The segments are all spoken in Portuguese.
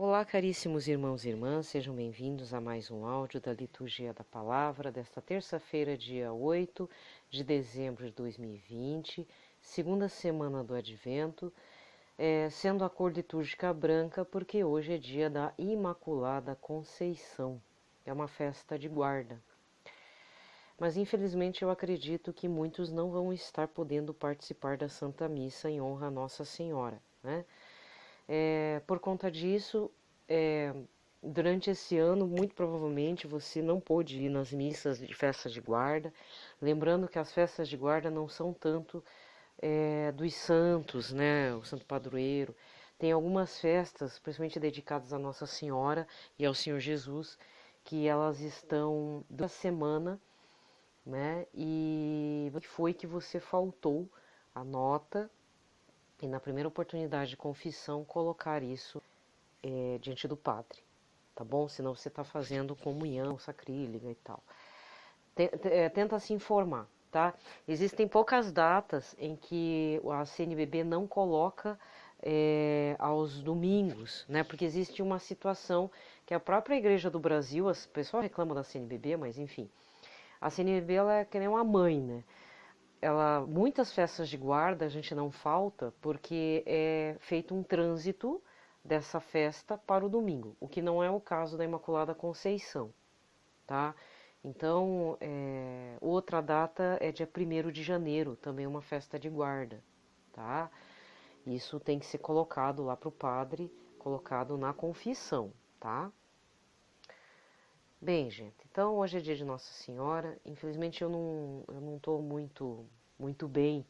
Olá, caríssimos irmãos e irmãs, sejam bem-vindos a mais um áudio da Liturgia da Palavra desta terça-feira, dia 8 de dezembro de 2020, segunda semana do Advento, sendo a cor litúrgica branca, porque hoje é dia da Imaculada Conceição, é uma festa de guarda. Mas infelizmente eu acredito que muitos não vão estar podendo participar da Santa Missa em honra a Nossa Senhora, né? Por conta disso, durante esse ano, muito provavelmente você não pôde ir nas missas de festas de guarda, lembrando que as festas de guarda não são tanto dos santos, né, o santo padroeiro. Tem algumas festas, principalmente dedicadas a Nossa Senhora e ao Senhor Jesus, que elas estão da semana, né, e foi que você faltou a nota e na primeira oportunidade de confissão colocar isso diante do padre, tá bom? Senão você está fazendo comunhão sacrílega e tal. Tenta se informar, tá? Existem poucas datas em que a CNBB não coloca aos domingos, né? Porque existe uma situação que a própria Igreja do Brasil, o pessoal reclama da CNBB, mas enfim, a CNBB ela é que nem uma mãe, né? Muitas festas de guarda a gente não falta porque é feito um trânsito dessa festa para o domingo, o que não é o caso da Imaculada Conceição, tá? Então, outra data é dia 1º de janeiro, também uma festa de guarda, tá? Isso tem que ser colocado lá para o padre, colocado na confissão, tá? Bem, gente, então hoje é dia de Nossa Senhora. Infelizmente eu não estou muito bem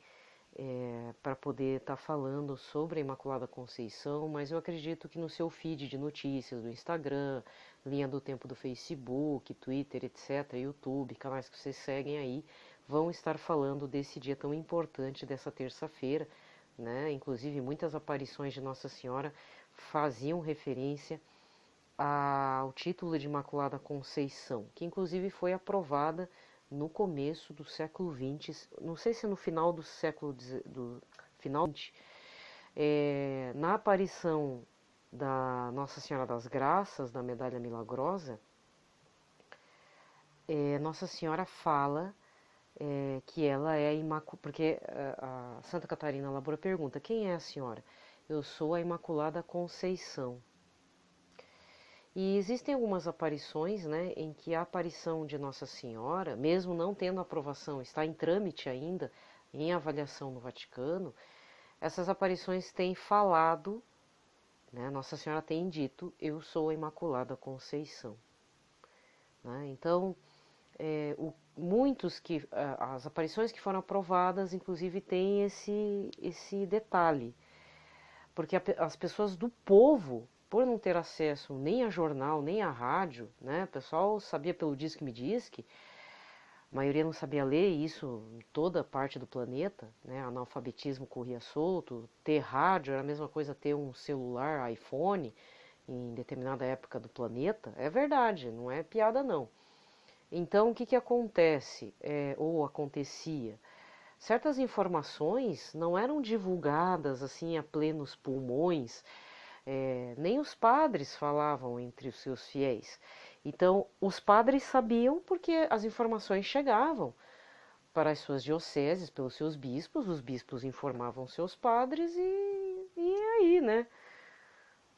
para poder estar falando sobre a Imaculada Conceição, mas eu acredito que no seu feed de notícias do Instagram, linha do tempo do Facebook, Twitter, etc., YouTube, canais que vocês seguem aí, vão estar falando desse dia tão importante dessa terça-feira, né? Inclusive muitas aparições de Nossa Senhora faziam referência ao título de Imaculada Conceição, que inclusive foi aprovada no começo do século XX, não sei se no final do século do final XX, na aparição da Nossa Senhora das Graças, da Medalha Milagrosa, Nossa Senhora fala que ela é a Imaculada, porque a Santa Catarina Labora pergunta, quem é a senhora? Eu sou a Imaculada Conceição. E existem algumas aparições, né, em que a aparição de Nossa Senhora, mesmo não tendo aprovação, está em trâmite ainda, em avaliação no Vaticano, essas aparições têm falado, né, Nossa Senhora tem dito, eu sou a Imaculada Conceição. Né? Então, as aparições que foram aprovadas, inclusive, têm esse detalhe, porque as pessoas do povo, por não ter acesso nem a jornal, nem a rádio, né? O pessoal sabia pelo Disque-me-Disque, a maioria não sabia ler, isso em toda parte do planeta, né? Analfabetismo corria solto, ter rádio era a mesma coisa ter um celular, iPhone, em determinada época do planeta, é verdade, não é piada não. Então, o que acontece, ou acontecia? Certas informações não eram divulgadas assim a plenos pulmões, nem os padres falavam entre os seus fiéis. Então, os padres sabiam porque as informações chegavam para as suas dioceses, pelos seus bispos, os bispos informavam seus padres e aí, né?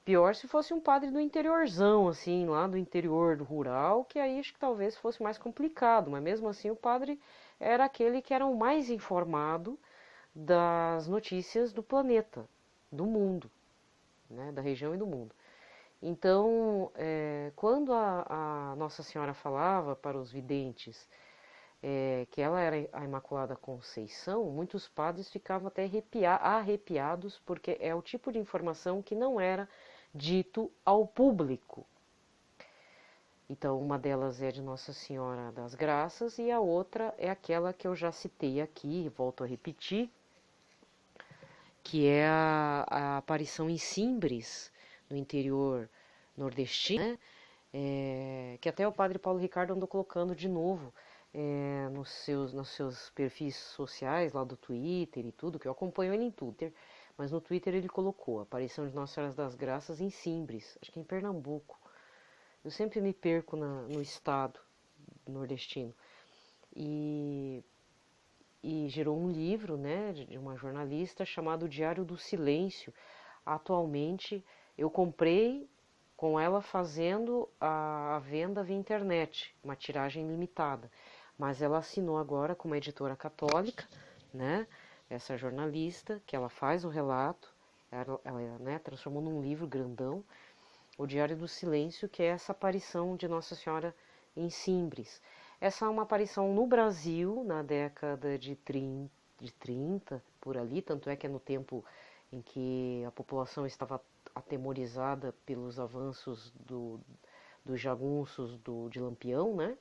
Pior se fosse um padre do interiorzão, assim, lá do interior do rural, que aí acho que talvez fosse mais complicado, mas mesmo assim o padre era aquele que era o mais informado das notícias do planeta, do mundo, né, da região e do mundo. Então, quando a Nossa Senhora falava para os videntes que ela era a Imaculada Conceição, muitos padres ficavam até arrepiados, porque é o tipo de informação que não era dito ao público. Então, uma delas é de Nossa Senhora das Graças e a outra é aquela que eu já citei aqui, volto a repetir, que é a aparição em Simbres, no interior nordestino, né? Que até o padre Paulo Ricardo andou colocando de novo nos seus perfis sociais, lá do Twitter e tudo, que eu acompanho ele em Twitter, mas no Twitter ele colocou a aparição de Nossa Senhora das Graças em Simbres, acho que em Pernambuco. Eu sempre me perco no estado nordestino. E gerou um livro, né, de uma jornalista chamado Diário do Silêncio. Atualmente eu comprei com ela fazendo a venda via internet, uma tiragem limitada. Mas ela assinou agora como editora católica, né, essa jornalista, que ela faz o relato, ela né, transformou num livro grandão, o Diário do Silêncio, que é essa aparição de Nossa Senhora em Simbres. Essa é uma aparição no Brasil, na década de 30, por ali, tanto é que é no tempo em que a população estava atemorizada pelos avanços dos jagunços de Lampião, né?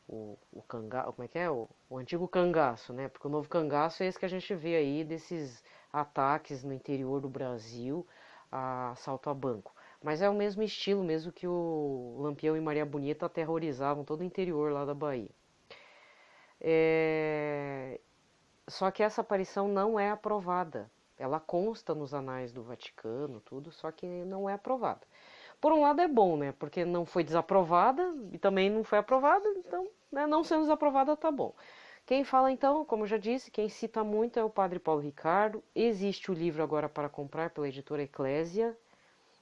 O cangaço, como é que é? O antigo cangaço, né? Porque o novo cangaço é esse que a gente vê aí desses ataques no interior do Brasil, a assalto a banco. Mas é o mesmo estilo mesmo que o Lampião e Maria Bonita aterrorizavam todo o interior lá da Bahia. Só que essa aparição não é aprovada. Ela consta nos anais do Vaticano, tudo, só que não é aprovada. Por um lado é bom, né? Porque não foi desaprovada e também não foi aprovada, então, né, não sendo desaprovada tá bom. Quem fala então, como eu já disse, quem cita muito é o Padre Paulo Ricardo. Existe o livro agora para comprar pela editora Eclésia.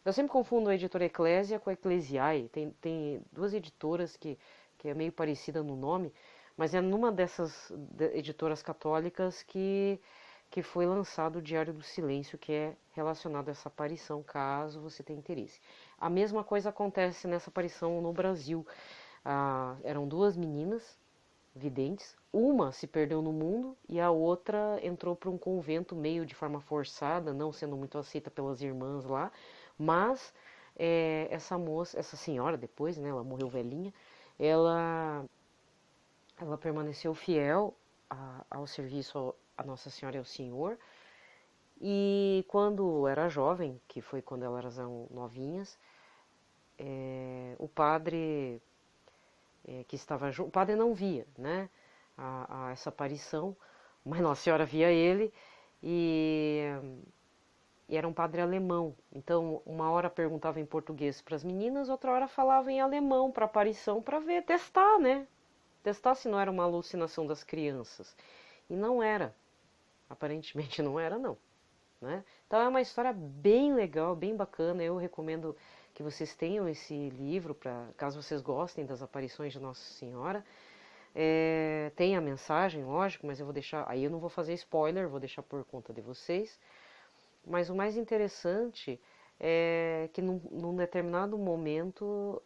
Eu sempre confundo a editora Eclésia com a Eclesiae. Tem duas editoras que é meio parecida no nome, mas é numa dessas editoras católicas que foi lançado o Diário do Silêncio, que é relacionado a essa aparição, caso você tenha interesse. A mesma coisa acontece nessa aparição no Brasil. Eram duas meninas videntes, uma se perdeu no mundo e a outra entrou para um convento meio de forma forçada, não sendo muito aceita pelas irmãs lá, mas essa moça, essa senhora depois, né, ela morreu velhinha, ela permaneceu fiel ao serviço a Nossa Senhora e ao Senhor. E quando era jovem, que foi quando elas eram novinhas, o padre que estava junto, o padre não via, né, essa aparição, mas Nossa Senhora via ele e era um padre alemão. Então, uma hora perguntava em português para as meninas, outra hora falava em alemão para a aparição, para ver, testar, né? Testar se não era uma alucinação das crianças. E não era. Aparentemente não era, não. Né? Então é uma história bem legal, bem bacana. Eu recomendo que vocês tenham esse livro, caso vocês gostem das aparições de Nossa Senhora. Tem a mensagem, lógico, mas eu vou deixar. Aí eu não vou fazer spoiler, vou deixar por conta de vocês. Mas o mais interessante é que num determinado momento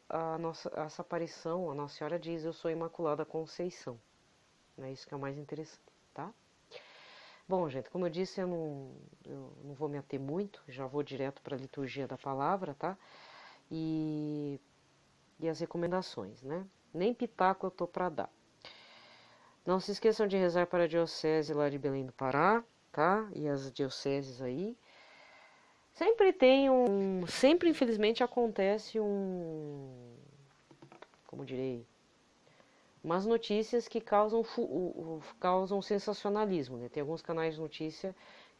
essa aparição, a Nossa Senhora diz: Eu sou Imaculada Conceição. É isso que é o mais interessante, tá? Bom, gente, como eu disse, eu não vou me ater muito, já vou direto para a liturgia da palavra, tá? E as recomendações, né? Nem pitaco eu tô para dar. Não se esqueçam de rezar para a diocese lá de Belém do Pará, tá? E as dioceses aí. Sempre infelizmente acontece como direi, umas notícias que causam sensacionalismo, né? Tem alguns canais de notícia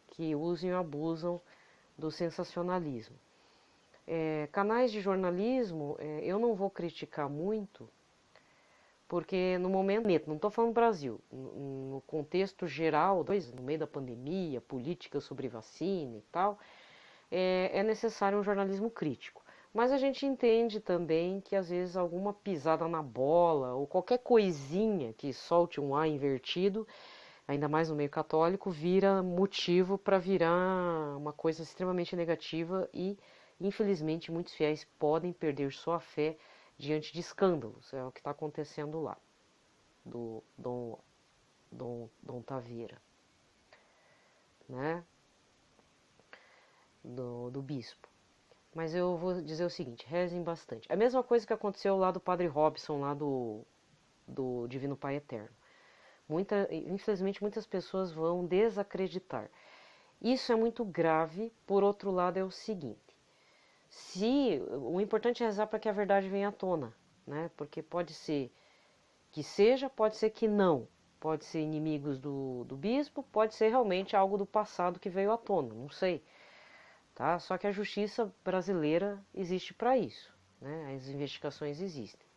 que usam e abusam do sensacionalismo. Canais de jornalismo, eu não vou criticar muito, porque no momento, não estou falando Brasil, no contexto geral, no meio da pandemia, política sobre vacina e tal, é necessário um jornalismo crítico. Mas a gente entende também que às vezes alguma pisada na bola ou qualquer coisinha que solte um A invertido, ainda mais no meio católico, vira motivo para virar uma coisa extremamente negativa e, infelizmente, muitos fiéis podem perder sua fé diante de escândalos. É o que está acontecendo lá, do Dom Taveira, né? Do bispo. Mas eu vou dizer o seguinte, rezem bastante. A mesma coisa que aconteceu lá do Padre Robson, lá do Divino Pai Eterno. Infelizmente, muitas pessoas vão desacreditar. Isso é muito grave. Por outro lado, é o seguinte. O importante é rezar para que a verdade venha à tona, né? Porque pode ser que seja, pode ser que não. pode ser inimigos do bispo, pode ser realmente algo do passado que veio à tona, não sei. Tá? Só que a justiça brasileira existe para isso, né? As investigações existem.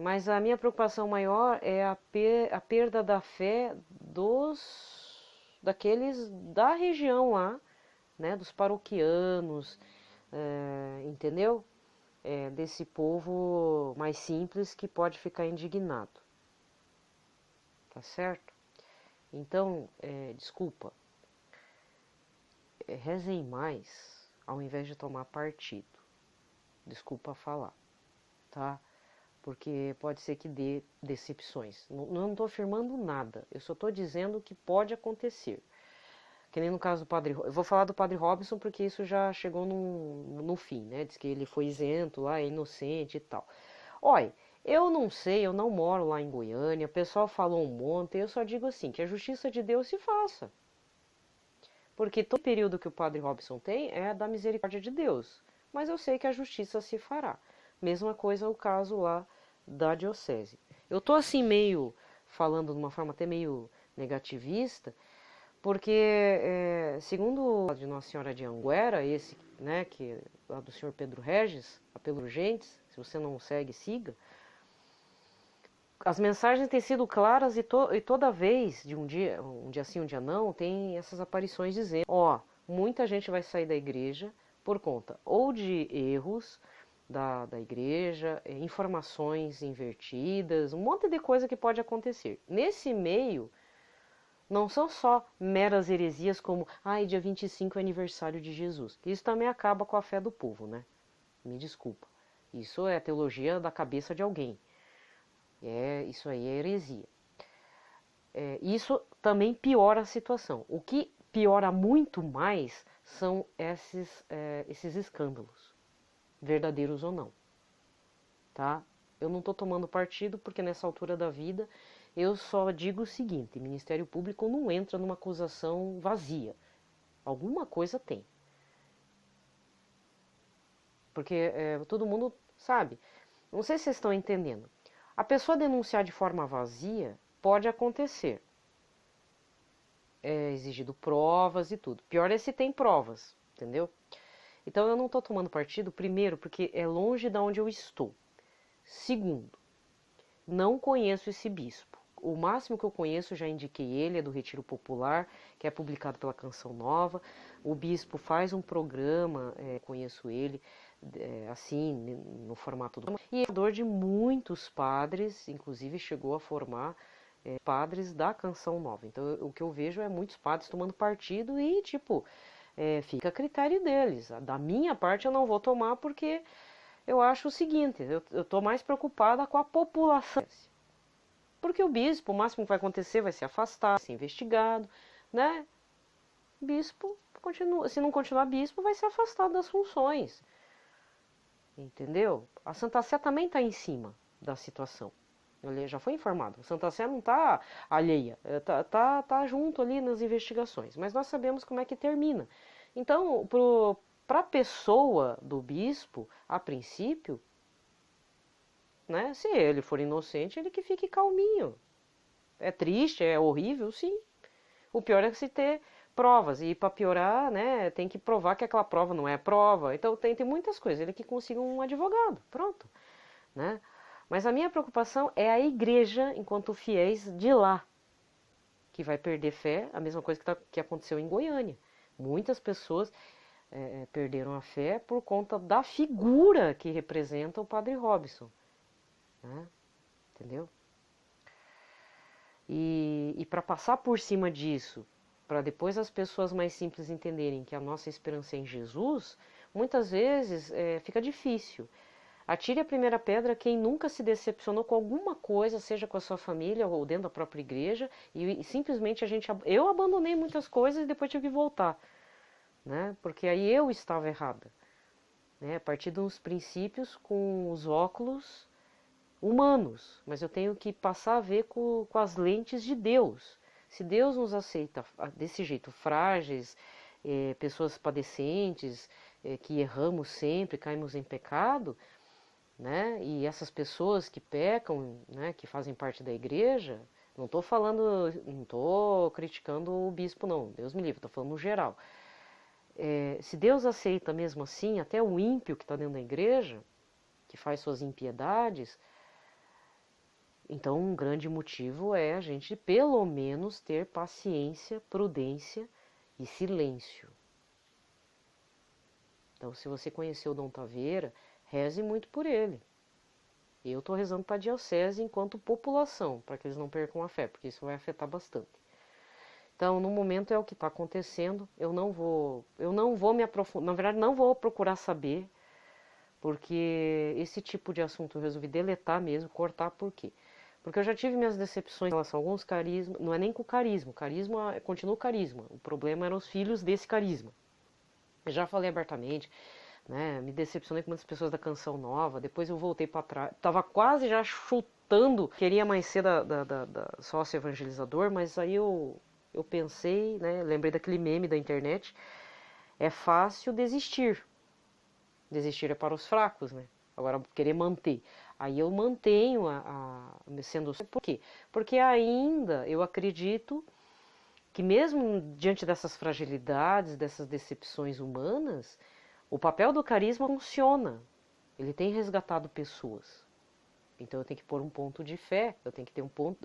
Mas a minha preocupação maior é a perda da fé daqueles da região lá, né? Dos paroquianos, entendeu? Desse povo mais simples que pode ficar indignado, tá certo? Então, desculpa, rezem mais ao invés de tomar partido, desculpa falar, tá? Porque pode ser que dê decepções. Não estou afirmando nada, eu só estou dizendo que pode acontecer. Que nem no caso do padre... Eu vou falar do padre Robson porque isso já chegou no fim, né? Diz que ele foi isento lá, é inocente e tal. Olha, eu não sei, eu não moro lá em Goiânia, o pessoal falou um monte, eu só digo assim, que a justiça de Deus se faça. Porque todo período que o padre Robson tem é da misericórdia de Deus. Mas eu sei que a justiça se fará. Mesma coisa o caso lá da diocese. Eu tô assim meio, falando de uma forma até meio negativista, porque, segundo o de Nossa Senhora de Anguera, esse, né, que lá do senhor Pedro Regis, apelo urgentes, se você não segue, siga. As mensagens têm sido claras e toda vez, de um dia sim, um dia não, tem essas aparições dizendo, muita gente vai sair da igreja por conta ou de erros da igreja, informações invertidas, um monte de coisa que pode acontecer. Nesse meio, não são só meras heresias como, dia 25 é aniversário de Jesus. Isso também acaba com a fé do povo, né? Me desculpa. Isso é a teologia da cabeça de alguém. Isso aí é heresia. Isso também piora a situação. O que piora muito mais são esses escândalos, verdadeiros ou não. Tá? Eu não estou tomando partido porque nessa altura da vida eu só digo o seguinte: Ministério Público não entra numa acusação vazia. Alguma coisa tem. Porque todo mundo sabe. Não sei se vocês estão entendendo. A pessoa denunciar de forma vazia pode acontecer. É exigido provas e tudo. Pior é se tem provas, entendeu? Então eu não estou tomando partido, primeiro, porque é longe de onde eu estou. Segundo, não conheço esse bispo. O máximo que eu conheço, já indiquei ele, é do Retiro Popular, que é publicado pela Canção Nova. O bispo faz um programa, conheço ele, assim, no formato do... E é fundador de muitos padres, inclusive chegou a formar padres da Canção Nova. Então, o que eu vejo é muitos padres tomando partido e, fica a critério deles. Da minha parte, eu não vou tomar porque eu acho o seguinte, eu estou mais preocupada com a população. Porque o bispo, o máximo que vai acontecer vai ser afastado, vai ser investigado, né? Bispo, continua, se não continuar bispo, vai ser afastado das funções. Entendeu? A Santa Sé também está em cima da situação. Ele já foi informado. A Santa Sé não está alheia, tá junto ali nas investigações. Mas nós sabemos como é que termina. Então, para a pessoa do bispo, a princípio, né, se ele for inocente, ele que fique calminho. É triste, é horrível, sim. O pior é se ter provas. E para piorar, né, tem que provar que aquela prova não é prova. Então tem muitas coisas. Ele que consiga um advogado. Pronto. Né? Mas a minha preocupação é a igreja, enquanto fiéis de lá, que vai perder fé, a mesma coisa que aconteceu em Goiânia. Muitas pessoas perderam a fé por conta da figura que representa o Padre Robson. Né? Entendeu? E para passar por cima disso, para depois as pessoas mais simples entenderem que a nossa esperança é em Jesus, muitas vezes fica difícil. Atire a primeira pedra quem nunca se decepcionou com alguma coisa, seja com a sua família ou dentro da própria igreja, e simplesmente eu abandonei muitas coisas e depois tive que voltar, né? Porque aí eu estava errada, né? A partir dos princípios com os óculos humanos, mas eu tenho que passar a ver com as lentes de Deus. Se Deus nos aceita desse jeito, frágeis, pessoas padecentes, que erramos sempre, caímos em pecado, né? E essas pessoas que pecam, né, que fazem parte da igreja, não estou criticando o bispo não, Deus me livre, estou falando no geral. Se Deus aceita mesmo assim, até o ímpio que está dentro da igreja, que faz suas impiedades, então um grande motivo é a gente pelo menos ter paciência, prudência e silêncio. Então, se você conheceu o Dom Taveira, reze muito por ele. Eu estou rezando para a diocese enquanto população, para que eles não percam a fé, porque isso vai afetar bastante. Então, no momento é o que está acontecendo. Eu não vou me aprofundar, na verdade, não vou procurar saber, porque esse tipo de assunto eu resolvi deletar mesmo, cortar, por quê? Porque eu já tive minhas decepções em relação a alguns carismas, não é nem com o carisma continua o carisma, o problema eram os filhos desse carisma. Eu já falei abertamente, né, me decepcionei com muitas pessoas da Canção Nova, depois eu voltei para trás, estava quase já chutando, queria mais ser da sócio evangelizador, mas aí eu pensei, né, lembrei daquele meme da internet, é fácil desistir. Desistir é para os fracos, né? Agora, querer manter. Aí eu mantenho sendo... Por quê? Porque ainda eu acredito que mesmo diante dessas fragilidades, dessas decepções humanas, o papel do carisma funciona. Ele tem resgatado pessoas. Então eu tenho que pôr um ponto de fé, eu tenho que ter um ponto,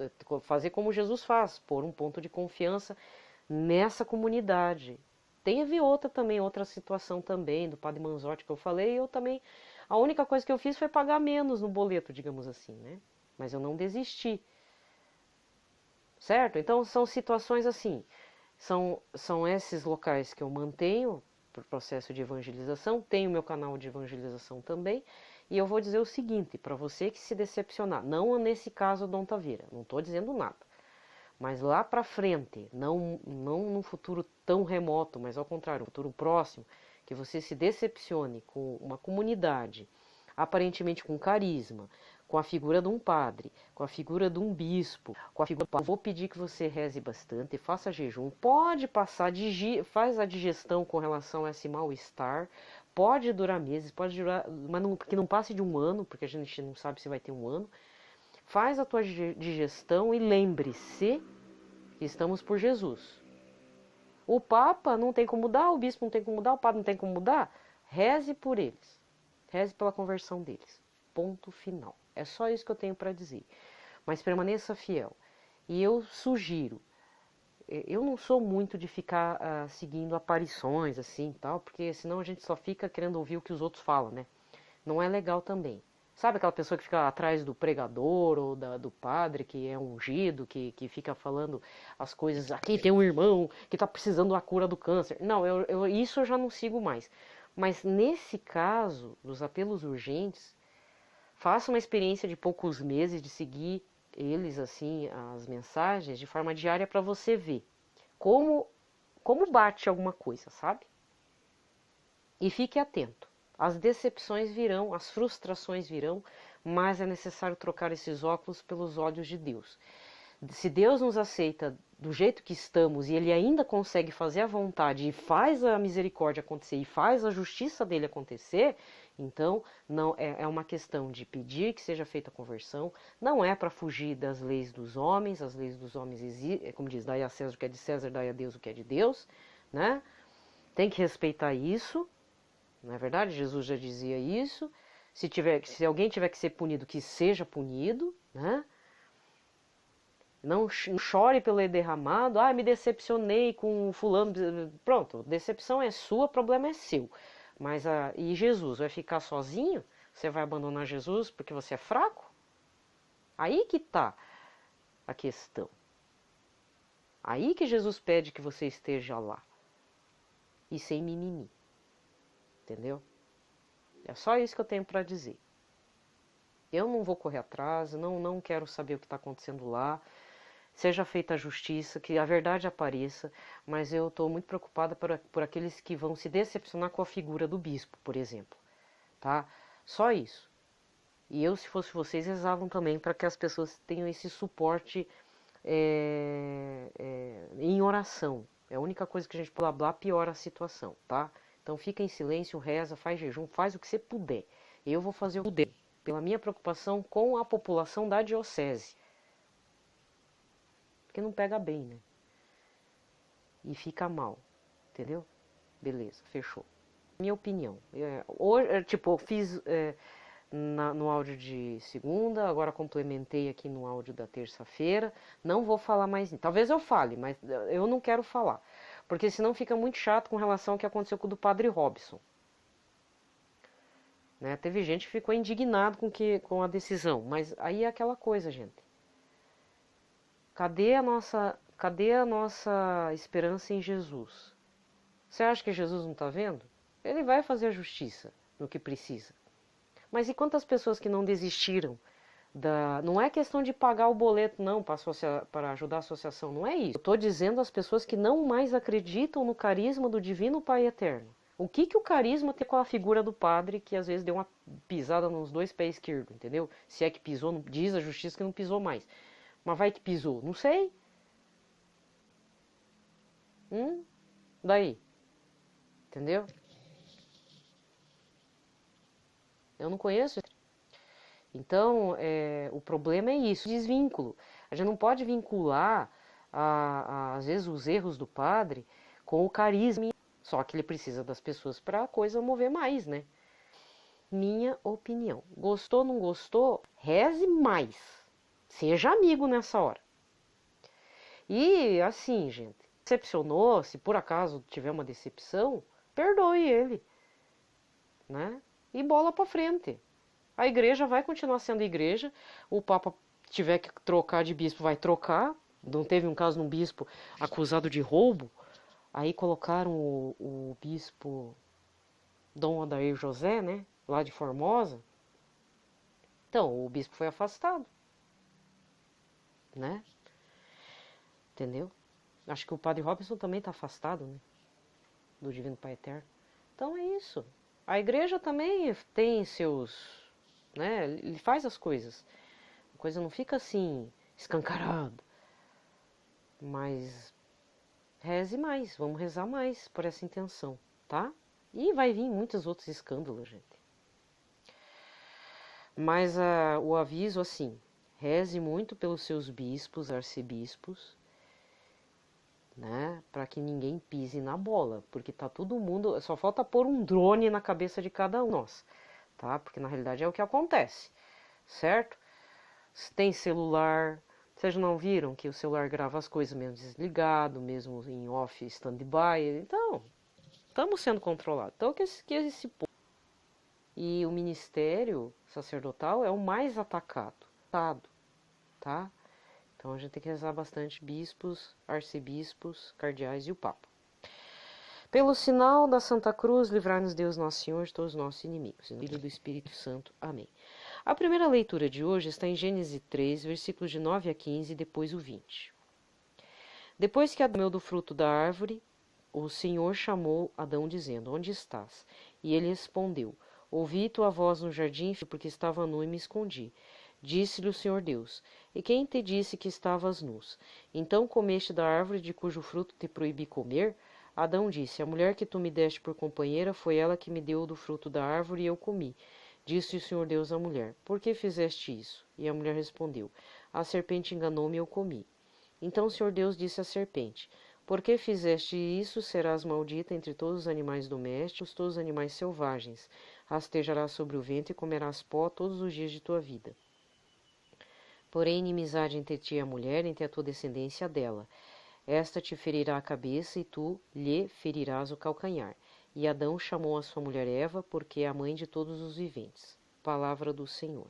fazer como Jesus faz, pôr um ponto de confiança nessa comunidade. Teve outra situação também, do Padre Manzotti que eu falei, eu também, a única coisa que eu fiz foi pagar menos no boleto, digamos assim, né? Mas eu não desisti. Certo? Então são situações assim, são esses locais que eu mantenho para o processo de evangelização, tenho meu canal de evangelização também, e eu vou dizer o seguinte, para você que se decepcionar, não nesse caso Dom Taveira, não estou dizendo nada, mas lá para frente, não num futuro tão remoto, mas ao contrário, um futuro próximo, que você se decepcione com uma comunidade, aparentemente com carisma, com a figura de um padre, com a figura de um bispo, com a figura... Vou pedir que você reze bastante, faça jejum, pode passar, faz a digestão com relação a esse mal-estar, pode durar meses, pode durar, mas que não passe de um ano, porque a gente não sabe se vai ter um ano. Faz a tua digestão e lembre-se que estamos por Jesus. O Papa não tem como mudar, o Bispo não tem como mudar, o Padre não tem como mudar. Reze por eles. Reze pela conversão deles. Ponto final. É só isso que eu tenho para dizer. Mas permaneça fiel. E eu sugiro, eu não sou muito de ficar seguindo aparições assim tal, porque senão a gente só fica querendo ouvir o que os outros falam, né? Não é legal também. Sabe aquela pessoa que fica atrás do pregador ou do padre que é ungido, que fica falando as coisas, aqui tem um irmão que está precisando da cura do câncer. Não, isso eu já não sigo mais. Mas nesse caso, dos apelos urgentes, faça uma experiência de poucos meses de seguir eles, assim, as mensagens de forma diária para você ver como bate alguma coisa, sabe? E fique atento. As decepções virão, as frustrações virão, mas é necessário trocar esses óculos pelos olhos de Deus. Se Deus nos aceita do jeito que estamos e Ele ainda consegue fazer a vontade e faz a misericórdia acontecer e faz a justiça dele acontecer, então não é uma questão de pedir que seja feita a conversão, não é para fugir das leis dos homens, as leis dos homens existem, como diz, dai a César o que é de César, dai a Deus o que é de Deus, né? Tem que respeitar isso. Não é verdade? Jesus já dizia isso. Se alguém tiver que ser punido, que seja punido, né? Não chore pelo derramado. Me decepcionei com fulano. Pronto, decepção é sua, problema é seu. Mas e Jesus vai ficar sozinho? Você vai abandonar Jesus porque você é fraco? Aí que está a questão. Aí que Jesus pede que você esteja lá. E sem mimimi. Entendeu? É só isso que eu tenho para dizer. Eu não vou correr atrás, não quero saber o que está acontecendo lá. Seja feita a justiça, que a verdade apareça, mas eu estou muito preocupada por aqueles que vão se decepcionar com a figura do bispo, por exemplo. Tá? Só isso. E eu, se fosse vocês, rezavam também para que as pessoas tenham esse suporte em oração. É a única coisa que a gente blá blá piora a situação, tá? Então fica em silêncio, reza, faz jejum, faz o que você puder. Eu vou fazer o que puder, pela minha preocupação com a população da diocese. Porque não pega bem, né? E fica mal, entendeu? Beleza, fechou. Minha opinião. Hoje, eu fiz no áudio de segunda, agora complementei aqui no áudio da terça-feira. Não vou falar mais. Talvez eu fale, mas eu não quero falar. Porque senão fica muito chato com relação ao que aconteceu com o do Padre Robson. Né? Teve gente que ficou indignado com a decisão. Mas aí é aquela coisa, gente. Cadê a nossa esperança em Jesus? Você acha que Jesus não está vendo? Ele vai fazer a justiça no que precisa. Mas e quantas pessoas que não desistiram? Não é questão de pagar o boleto, não, para ajudar a associação. Não é isso. Eu estou dizendo às pessoas que não mais acreditam no carisma do Divino Pai Eterno. O que o carisma tem com a figura do padre que às vezes deu uma pisada nos dois pés esquerdos, entendeu? Se é que pisou, diz a justiça que não pisou mais. Mas vai que pisou, não sei. Daí? Entendeu? Eu não conheço. Então, o problema é isso, desvínculo. A gente não pode vincular, às vezes, os erros do padre com o carisma. Só que ele precisa das pessoas para a coisa mover mais, né? Minha opinião. Gostou, não gostou? Reze mais. Seja amigo nessa hora. E, assim, gente, decepcionou, se por acaso tiver uma decepção, perdoe ele, né? E bola para frente. A igreja vai continuar sendo igreja, o Papa tiver que trocar de bispo, vai trocar. Não teve um caso de um bispo acusado de roubo, aí colocaram o bispo Dom Adair José, né, lá de Formosa. Então, o bispo foi afastado, né? Entendeu? Acho que o Padre Robson também está afastado, né, do Divino Pai Eterno. Então é isso. A igreja também tem seus... né? Ele faz as coisas. A coisa não fica assim, escancarada. Mas reze mais, vamos rezar mais por essa intenção, tá? E vai vir muitos outros escândalos, gente. Mas o aviso, assim, reze muito pelos seus bispos, arcebispos, né? Para que ninguém pise na bola, porque tá todo mundo... Só falta pôr um drone na cabeça de cada um, nossa, tá? Porque na realidade é o que acontece. Certo? Tem celular, vocês não viram que o celular grava as coisas mesmo desligado, mesmo em off, stand-by, então, estamos sendo controlados. Então, que esse povo. E o ministério sacerdotal é o mais atacado, tá? Então, a gente tem que rezar bastante bispos, arcebispos, cardeais e o Papa. Pelo sinal da Santa Cruz, livrai-nos Deus Nosso Senhor de todos os nossos inimigos. Em nome do Espírito Santo. Amém. A primeira leitura de hoje está em Gênesis 3, versículos de 9 a 15 e depois o 20. Depois que Adão comeu do fruto da árvore, o Senhor chamou Adão dizendo, onde estás? E ele respondeu, ouvi tua voz no jardim, porque estava nu e me escondi. Disse-lhe o Senhor Deus, e quem te disse que estavas nus? Então comeste da árvore de cujo fruto te proibi comer? Adão disse, a mulher que tu me deste por companheira foi ela que me deu do fruto da árvore e eu comi. Disse o Senhor Deus à mulher, por que fizeste isso? E a mulher respondeu, a serpente enganou-me e eu comi. Então o Senhor Deus disse à serpente, por que fizeste isso? Serás maldita entre todos os animais domésticos, todos os animais selvagens. Rastejarás sobre o vento e comerás pó todos os dias de tua vida. Porém, inimizade entre ti e a mulher, entre a tua descendência dela. Esta te ferirá a cabeça e tu lhe ferirás o calcanhar. E Adão chamou a sua mulher Eva, porque é a mãe de todos os viventes. Palavra do Senhor.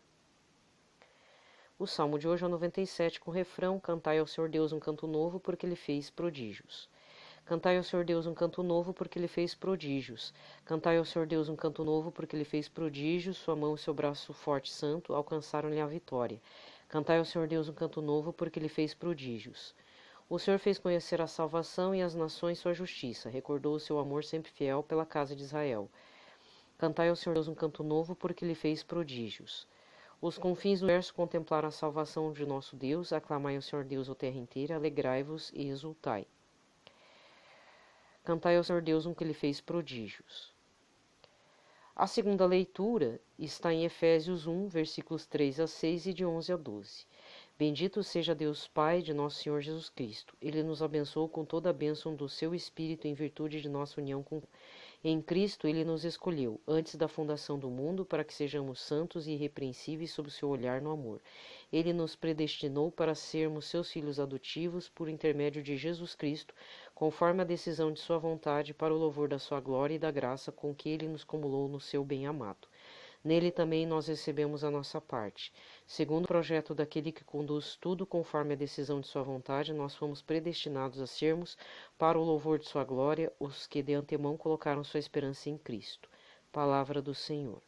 O salmo de hoje é o 97, com o refrão, cantai ao Senhor Deus um canto novo, porque ele fez prodígios. Cantai ao Senhor Deus um canto novo, porque ele fez prodígios. Cantai ao Senhor Deus um canto novo, porque ele fez prodígios, sua mão e seu braço forte e santo alcançaram-lhe a vitória. Cantai ao Senhor Deus um canto novo, porque ele fez prodígios. O Senhor fez conhecer a salvação e as nações sua justiça, recordou o seu amor sempre fiel pela casa de Israel. Cantai ao Senhor Deus um canto novo, porque ele fez prodígios. Os confins do universo contemplaram a salvação de nosso Deus, aclamai ao Senhor Deus, ó terra inteira, alegrai-vos e exultai. Cantai ao Senhor Deus um que ele fez prodígios. A segunda leitura está em Efésios 1, versículos 3 a 6 e de 11 a 12. Bendito seja Deus Pai de nosso Senhor Jesus Cristo. Ele nos abençoou com toda a bênção do seu Espírito em virtude de nossa união com Em Cristo ele nos escolheu, antes da fundação do mundo, para que sejamos santos e irrepreensíveis sob o seu olhar no amor. Ele nos predestinou para sermos seus filhos adotivos por intermédio de Jesus Cristo, conforme a decisão de sua vontade, para o louvor da sua glória e da graça com que ele nos cumulou no seu bem-amado. Nele também nós recebemos a nossa parte. Segundo o projeto daquele que conduz tudo conforme a decisão de sua vontade, nós fomos predestinados a sermos, para o louvor de sua glória, os que de antemão colocaram sua esperança em Cristo. Palavra do Senhor.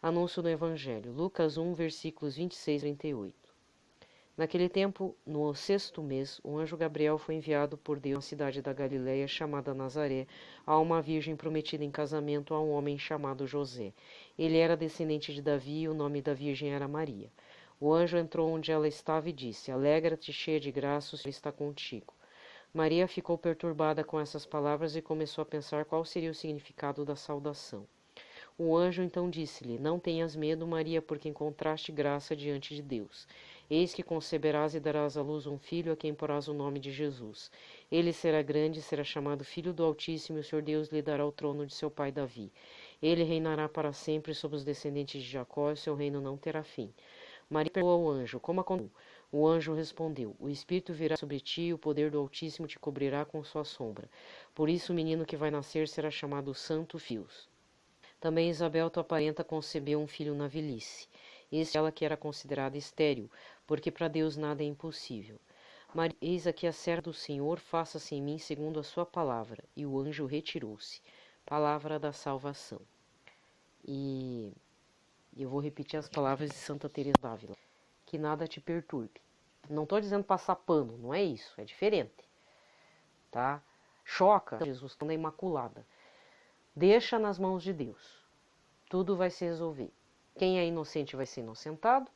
Anúncio do Evangelho. Lucas 1, versículos 26 a 38. Naquele tempo, no 6º mês, o anjo Gabriel foi enviado por Deus à cidade da Galiléia, chamada Nazaré, a uma virgem prometida em casamento a um homem chamado José. Ele era descendente de Davi e o nome da virgem era Maria. O anjo entrou onde ela estava e disse: Alegra-te, cheia de graça, o Senhor está contigo. Maria ficou perturbada com essas palavras e começou a pensar qual seria o significado da saudação. O anjo então disse-lhe: Não tenhas medo, Maria, porque encontraste graça diante de Deus. Eis que conceberás e darás à luz um filho, a quem porás o nome de Jesus. Ele será grande e será chamado Filho do Altíssimo, e o Senhor Deus lhe dará o trono de seu pai Davi. Ele reinará para sempre sobre os descendentes de Jacó, e seu reino não terá fim. Maria perguntou ao anjo: Como aconteceu? O anjo respondeu: O Espírito virá sobre ti, e o poder do Altíssimo te cobrirá com sua sombra. Por isso o menino que vai nascer será chamado Santo Filho. Também Isabel, tua parenta, concebeu um filho na velhice. Este é ela que era considerada estéril, porque para Deus nada é impossível. Maria, eis aqui a serva do Senhor, faça-se em mim segundo a sua palavra. E o anjo retirou-se. Palavra da salvação. E eu vou repetir as palavras de Santa Teresa d'Ávila. Que nada te perturbe. Não estou dizendo passar pano, não é isso, é diferente. Tá? Choca Jesus quando é imaculada. Deixa nas mãos de Deus. Tudo vai se resolver. Quem é inocente vai ser inocentado.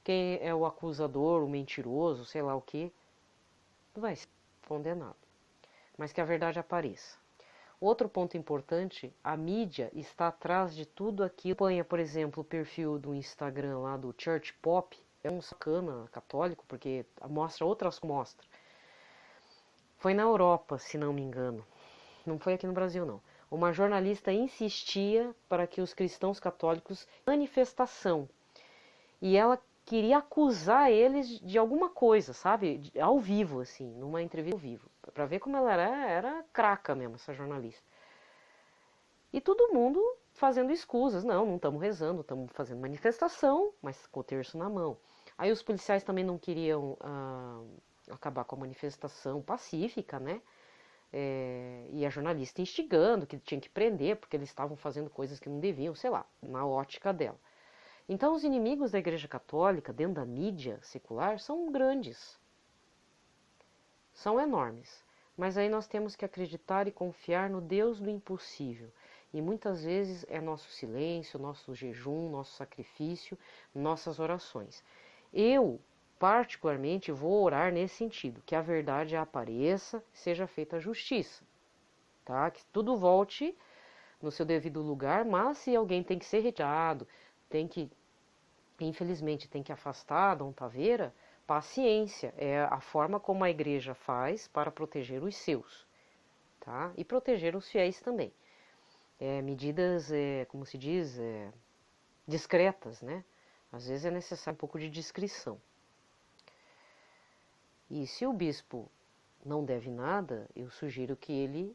Quem é o acusador, o mentiroso, sei lá o que, vai ser condenado. Mas que a verdade apareça. Outro ponto importante, a mídia está atrás de tudo aquilo. Acompanha, por exemplo, o perfil do Instagram lá do Church Pop. É um sacana católico, porque mostra outras mostras. Foi na Europa, se não me engano. Não foi aqui no Brasil, não. Uma jornalista insistia para que os cristãos católicos manifestação. E ela queria acusar eles de alguma coisa, sabe? Ao vivo, assim, numa entrevista ao vivo. Para ver como ela era craca mesmo, essa jornalista. E todo mundo fazendo escusas. Não estamos rezando, estamos fazendo manifestação, mas com o terço na mão. Aí os policiais também não queriam acabar com a manifestação pacífica, né? E a jornalista instigando que tinha que prender porque eles estavam fazendo coisas que não deviam, sei lá, na ótica dela. Então os inimigos da Igreja Católica, dentro da mídia secular, são grandes, são enormes. Mas aí nós temos que acreditar e confiar no Deus do impossível. E muitas vezes é nosso silêncio, nosso jejum, nosso sacrifício, nossas orações. Eu particularmente vou orar nesse sentido, que a verdade apareça, seja feita a justiça, tá? Que tudo volte no seu devido lugar, mas se alguém tem que ser retirado, infelizmente tem que afastar Dom Taveira, paciência, é a forma como a igreja faz para proteger os seus, tá? E proteger os fiéis também. Medidas, como se diz, discretas, né? Às vezes é necessário um pouco de discrição. E se o bispo não deve nada, eu sugiro que ele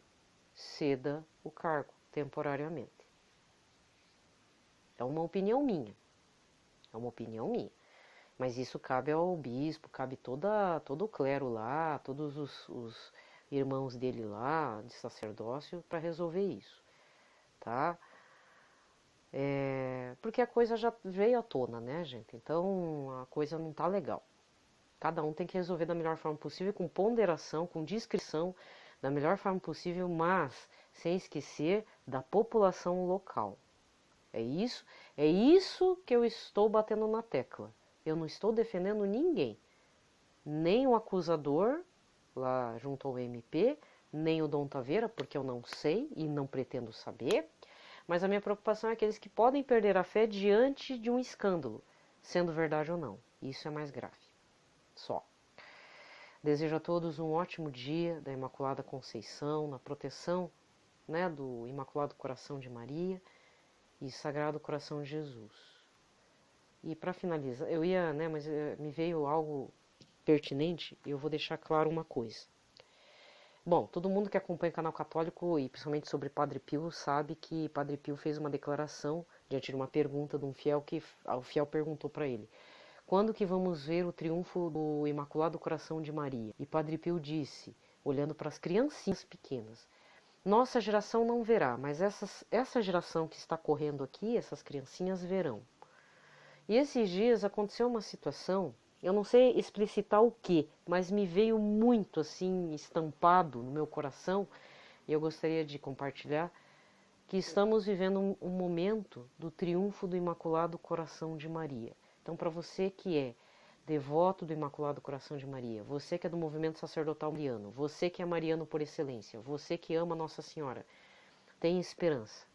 ceda o cargo temporariamente. É uma opinião minha. Mas isso cabe ao bispo, cabe todo o clero lá, todos os irmãos dele lá, de sacerdócio, para resolver isso, tá? Porque a coisa já veio à tona, né, gente? Então a coisa não tá legal. Cada um tem que resolver da melhor forma possível, com ponderação, com discrição, da melhor forma possível, mas sem esquecer da população local. É isso que eu estou batendo na tecla. Eu não estou defendendo ninguém, nem o acusador lá junto ao MP, nem o Dom Taveira, porque eu não sei e não pretendo saber, Mas a minha preocupação é aqueles que podem perder a fé diante de um escândalo, sendo verdade ou não. Isso é mais grave. Só. Desejo a todos um ótimo dia da Imaculada Conceição, na proteção, né, do Imaculado Coração de Maria e Sagrado Coração de Jesus. E para finalizar, eu ia, né, mas me veio algo pertinente e eu vou deixar claro uma coisa. Bom, todo mundo que acompanha o canal católico e principalmente sobre Padre Pio sabe que Padre Pio fez uma declaração diante de uma pergunta de um fiel que o fiel perguntou para ele: quando que vamos ver o triunfo do Imaculado Coração de Maria? E Padre Pio disse, olhando para as criancinhas pequenas: nossa geração não verá, mas essa geração que está correndo aqui, essas criancinhas verão. E esses dias aconteceu uma situação, eu não sei explicitar o que, mas me veio muito assim estampado no meu coração, e eu gostaria de compartilhar, que estamos vivendo um momento do triunfo do Imaculado Coração de Maria. Então, para você que é devoto do Imaculado Coração de Maria, você que é do movimento sacerdotal mariano, você que é mariano por excelência, você que ama Nossa Senhora, tem esperança.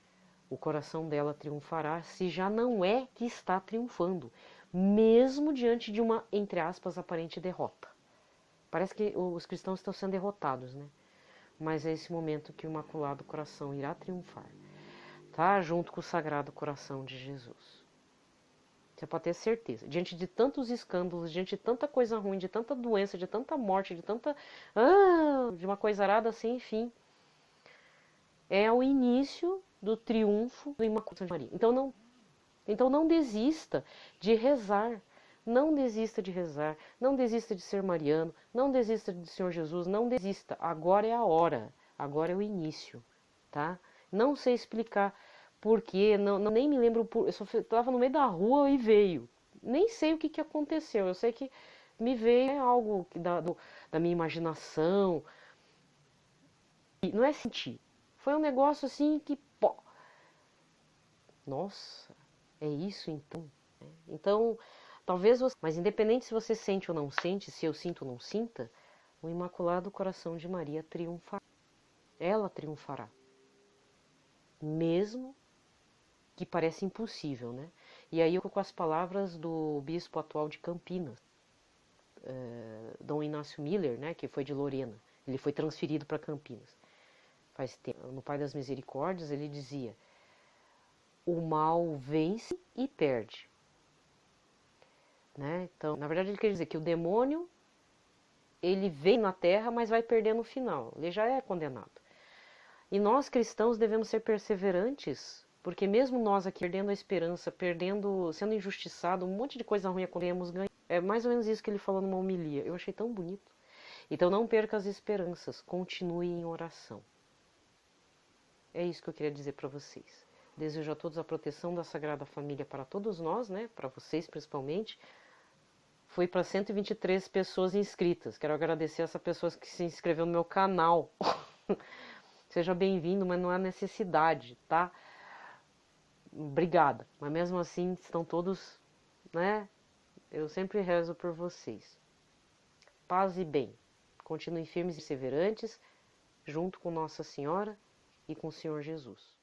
O coração dela triunfará, se já não é que está triunfando, mesmo diante de uma, entre aspas, aparente derrota. Parece que os cristãos estão sendo derrotados, né? Mas é esse momento que o Imaculado Coração irá triunfar, tá? Junto com o Sagrado Coração de Jesus. Você pode ter certeza. Diante de tantos escândalos, diante de tanta coisa ruim, de tanta doença, de tanta morte, de tanta... de uma coisa arada sem fim. É o início do triunfo do Imaculado de Maria. Então não desista de rezar. Não desista de rezar. Não desista de ser mariano. Não desista do Senhor Jesus. Não desista. Agora é a hora. Agora é o início. Tá? Não sei explicar porquê. Nem me lembro. Eu só estava no meio da rua e veio. Nem sei o que aconteceu. Eu sei que me veio algo da minha imaginação. E não é sentir. Foi um negócio assim que, pô, nossa, é isso então. Então, talvez você, mas independente se você sente ou não sente, se eu sinto ou não sinta, o Imaculado Coração de Maria triunfará. Ela triunfará. Mesmo que pareça impossível, né? E aí eu com as palavras do bispo atual de Campinas, Dom Inácio Miller, né, que foi de Lorena. Ele foi transferido para Campinas. Faz tempo. No Pai das Misericórdias ele dizia: o mal vence e perde. Né? Então, na verdade ele quer dizer que o demônio ele vem na terra, mas vai perder no final. Ele já é condenado. E nós cristãos devemos ser perseverantes, porque mesmo nós aqui perdendo a esperança, sendo injustiçado, um monte de coisa ruim podemos ganhar. É mais ou menos isso que ele falou numa homilia. Eu achei tão bonito. Então não perca as esperanças, continue em oração. É isso que eu queria dizer para vocês. Desejo a todos a proteção da Sagrada Família para todos nós, né? Para vocês principalmente. Foi para 123 pessoas inscritas. Quero agradecer a essa pessoa que se inscreveu no meu canal. Seja bem-vindo, mas não há necessidade, tá? Obrigada. Mas mesmo assim, estão todos, né? Eu sempre rezo por vocês. Paz e bem. Continuem firmes e perseverantes, junto com Nossa Senhora e com o Senhor Jesus.